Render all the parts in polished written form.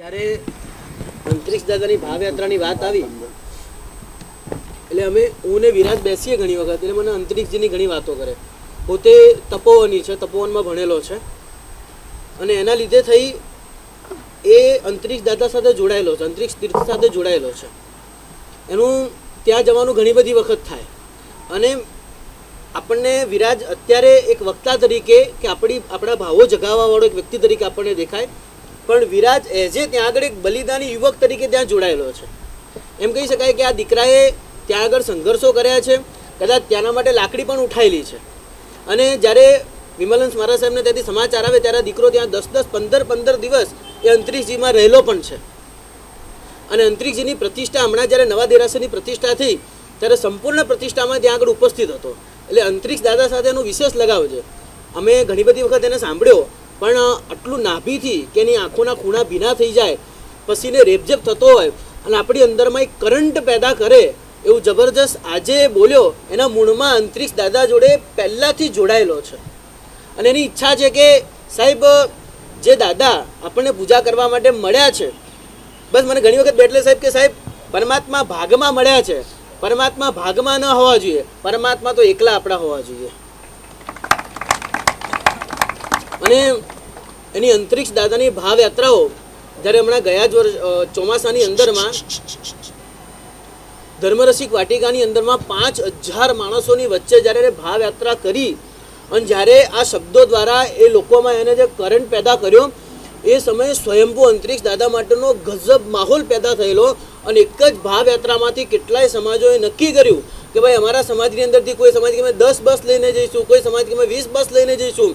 ત્યારે અંતરિક્ષ દાદાની ભાવયાત્રાની વાત આવી એટલે અમે હું ને વિરાજ બેસીએ ઘણી વખત એટલે મને અંતરિક્ષજીની ઘણી વાતો કરે. પોતે તપોવની છે, તપોવનમાં ભણેલો છે અને એના લીધે થઈ એ અંતરિક્ષ દાદા સાથે જોડાયેલો છે, અંતરિક્ષ તીર્થ સાથે જોડાયેલો છે. એનું ત્યાં જવાનું ઘણી બધી વખત થાય અને આપણને વિરાજ અત્યારે એક વક્તા તરીકે કે આપણા ભાવો જગાવવાવાળો એક વ્યક્તિ તરીકે આપણને દેખાય, પણ વિરાજ એઝ એ ત્યાં આગળ એક બલિદાની યુવક તરીકે ત્યાં જોડાયેલો છે. એમ કહી શકાય કે આ દીકરાએ ત્યાં આગળ સંઘર્ષો કર્યા છે, કદાચ ત્યાંના માટે લાકડી પણ ઉઠાવેલી છે. અને જ્યારે વિમલન મહારાજ સાહેબને ત્યાંથી સમાચાર આવે ત્યારે દીકરો ત્યાં 10-15 દિવસ એ અંતરિક્ષજીમાં રહેલો પણ છે. અને અંતરિક્ષજીની પ્રતિષ્ઠા હમણાં જ્યારે નવા દેરાસરની પ્રતિષ્ઠા થઈ ત્યારે સંપૂર્ણ પ્રતિષ્ઠામાં ત્યાં આગળ ઉપસ્થિત હતો. એટલે અંતરિક્ષ દાદા સાથે એનો વિશેષ લગાવ છે. અમે ઘણી બધી વખત એને સાંભળ્યો, પણ આટલું નાભીથી કે એની આંખોના ખૂણા ભીના થઈ જાય, પસીને રેપઝેપ થતો હોય અને આપણી અંદરમાં એક કરંટ પેદા કરે એવું જબરજસ્ત આજે બોલ્યો. એના મૂળમાં અંતરિક્ષ દાદા જોડે પહેલાંથી જોડાયેલો છે અને એની ઈચ્છા છે કે સાહેબ જે દાદા આપણને પૂજા કરવા માટે મળ્યા છે, બસ મને ઘણી વખત બેઠલે સાહેબ કે સાહેબ પરમાત્મા ભાગમાં મળ્યા છે, પરમાત્મા ભાગમાં ન હોવા જોઈએ, પરમાત્મા તો એકલા આપણા હોવા જોઈએ. અને એની અંતરિક્ષ દાદાની ભાવયાત્રાઓ જ્યારે હમણાં ગયા જ વર્ષ ચોમાસાની અંદરમાં ધર્મરસિક વાટિકાની અંદરમાં 5000 માણસોની વચ્ચે જ્યારે એને ભાવયાત્રા કરી અને જ્યારે આ શબ્દો દ્વારા એ લોકોમાં એને જે કરંટ પેદા કર્યો, એ સમયે સ્વયંભૂ અંતરિક્ષ દાદા માટેનો ગજબ માહોલ પેદા થયેલો. અને એક જ ભાવયાત્રામાંથી કેટલાય સમાજોએ નક્કી કર્યું કે ભાઈ અમારા સમાજની અંદરથી કોઈ સમાજ કે અમે 10 બસ લઈને જઈશું, કોઈ સમાજ કે અમે 20 બસ લઈને જઈશું.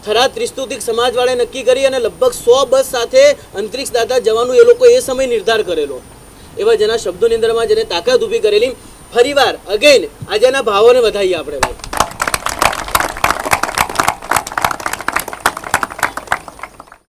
થરાદ ત્રિસ્તુતિક સમાજવાળાએ નક્કી કરી અને લગભગ 100 બસ સાથે અંતરિક્ષ દાદા જવાનું એ લોકો એ સમય નિર્ધાર કરેલો. એવા જેના શબ્દોની અંદરમાં જેને તાકાત ઊભી કરેલી. ફરીવાર અગેન આજે એના ભાવોને વધારીએ આપણે ભાઈ.